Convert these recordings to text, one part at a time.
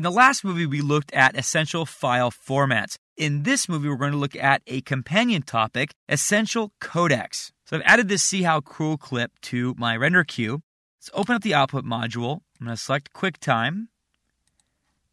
In the last movie, we looked at essential file formats. In this movie, we're going to look at a companion topic, essential codecs. So I've added this See How Cool clip to my render queue. Let's open up the output module. I'm going to select QuickTime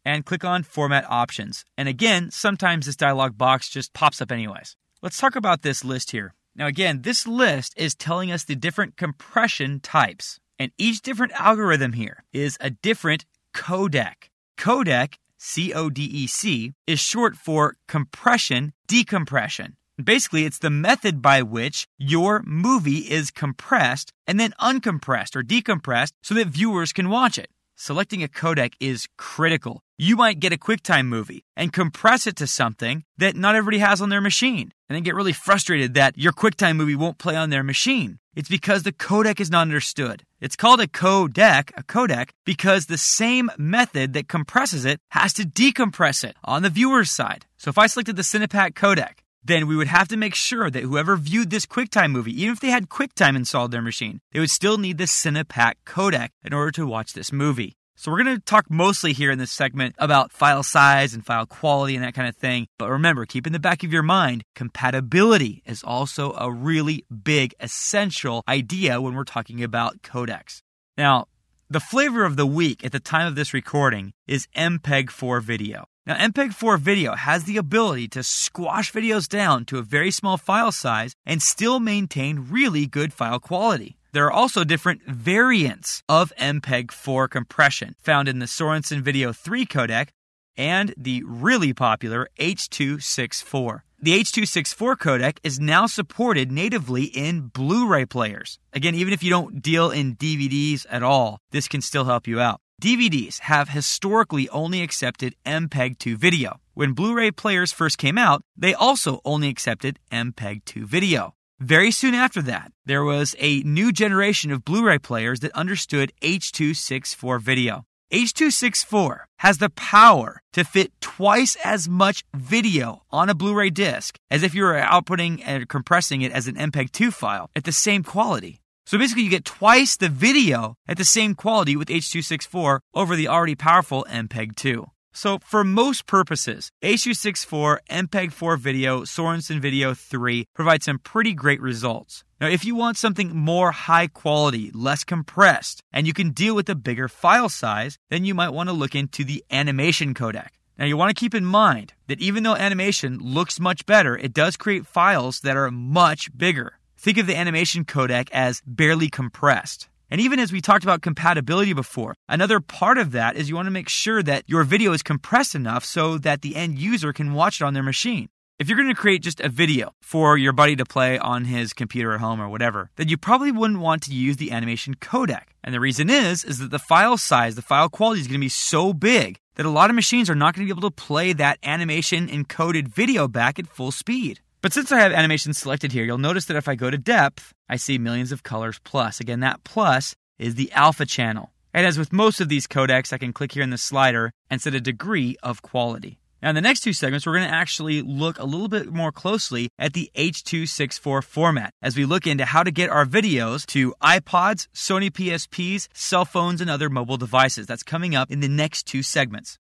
and click on Format Options. And again, sometimes this dialog box just pops up anyways. Let's talk about this list here. Now again, this list is telling us the different compression types. And each different algorithm here is a different codec. Codec, C-O-D-E-C, is short for compression, decompression. Basically, it's the method by which your movie is compressed and then uncompressed or decompressed so that viewers can watch it. Selecting a codec is critical. You might get a QuickTime movie and compress it to something that not everybody has on their machine, and then get really frustrated that your QuickTime movie won't play on their machine. It's because the codec is not understood. It's called a codec, because the same method that compresses it has to decompress it on the viewer's side. So if I selected the Cinepack codec, then we would have to make sure that whoever viewed this QuickTime movie, even if they had QuickTime installed on their machine, they would still need the Cinepack codec in order to watch this movie. So we're going to talk mostly here in this segment about file size and file quality and that kind of thing. But remember, keep in the back of your mind, compatibility is also a really big, essential idea when we're talking about codecs. Now, the flavor of the week at the time of this recording is MPEG-4 video. Now, MPEG-4 video has the ability to squash videos down to a very small file size and still maintain really good file quality. There are also different variants of MPEG-4 compression found in the Sorensen Video 3 codec and the really popular H.264. The H.264 codec is now supported natively in Blu-ray players. Again, even if you don't deal in DVDs at all, this can still help you out. DVDs have historically only accepted MPEG-2 video. When Blu-ray players first came out, they also only accepted MPEG-2 video. Very soon after that, there was a new generation of Blu-ray players that understood H.264 video. H.264 has the power to fit twice as much video on a Blu-ray disc as if you were outputting and compressing it as an MPEG-2 file at the same quality. So basically, you get twice the video at the same quality with H.264 over the already powerful MPEG-2. So for most purposes, H.264, MPEG-4 video, Sorensen Video 3 provide some pretty great results. Now, if you want something more high quality, less compressed, and you can deal with a bigger file size, then you might want to look into the animation codec. Now, you want to keep in mind that even though animation looks much better, it does create files that are much bigger. Think of the animation codec as barely compressed. And even as we talked about compatibility before, another part of that is you want to make sure that your video is compressed enough so that the end user can watch it on their machine. If you're going to create just a video for your buddy to play on his computer at home or whatever, then you probably wouldn't want to use the animation codec. And the reason is that the file size, the file quality is going to be so big that a lot of machines are not going to be able to play that animation encoded video back at full speed. But since I have animation selected here, you'll notice that if I go to depth, I see millions of colors plus. Again, that plus is the alpha channel. And as with most of these codecs, I can click here in the slider and set a degree of quality. Now in the next two segments, we're going to actually look a little bit more closely at the H.264 format as we look into how to get our videos to iPods, Sony PSPs, cell phones, and other mobile devices. That's coming up in the next two segments.